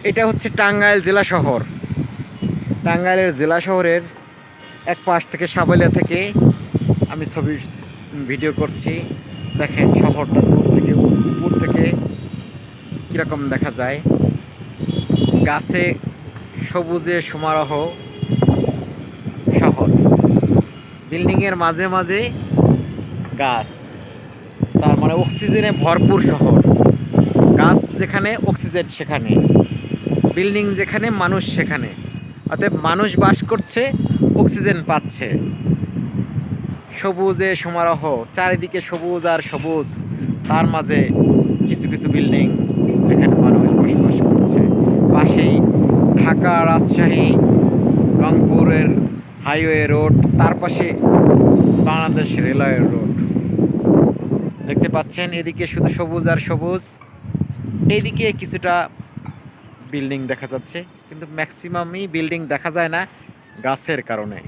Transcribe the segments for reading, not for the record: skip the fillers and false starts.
এটা হচ্ছে টাঙ্গাইল জেলা শহর। টাঙ্গাইলের জেলা শহরের এক পাশ থেকে সাবলিয়া থেকে আমি ভিডিও করছি। দেখেন শহরটা দূর থেকে উপর থেকে কীরকম দেখা যায়। গাছে সবুজে সমারোহ শহর, বিল্ডিংয়ের মাঝে মাঝে গাছ, তার মানে অক্সিজেনে ভরপুর শহর। গাছ যেখানে অক্সিজেন সেখানে, বিল্ডিং যেখানে মানুষ সেখানে। অতএব মানুষ বাস করছে, অক্সিজেন পাচ্ছে। সবুজে সমারোহ, চারিদিকে সবুজ আর সবুজ, তার মাঝে কিছু কিছু বিল্ডিং যেখানে মানুষ বসবাস করছে। পাশেই ঢাকা, রাজশাহী, রংপুরের হাইওয়ে রোড, তার পাশে বাংলাদেশ রেলওয়ে রোড দেখতে পাচ্ছেন। এদিকে শুধু সবুজ আর সবুজ, এইদিকে কিছুটা বিল্ডিং দেখা যাচ্ছে, কিন্তু ম্যাক্সিমামই বিল্ডিং দেখা যায় না গাছের কারণে।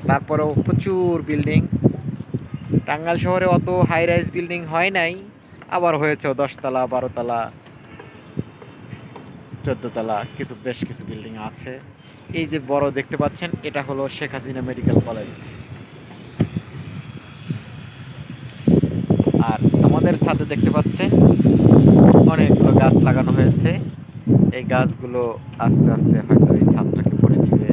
তারপরেও প্রচুর বিল্ডিং। টাঙ্গাইল শহরে অত হাই রাইজ বিল্ডিং হয় নাই, আবার হয়েছে 10তলা, 12তলা, 14তলা, বেশ কিছু বিল্ডিং আছে। এই যে বড় দেখতে পাচ্ছেন, এটা হলো শেখ হাসিনা মেডিকেল কলেজ। আর আমাদের সাথে দেখতে পাচ্ছেন অনেকগুলো গাছ লাগানো হয়েছে। এই গাছগুলো আস্তে আস্তে হয়তো এই ছাদটাকে ভরে দিবে।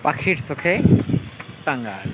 পাখির চোখে টাঙ্গাইল।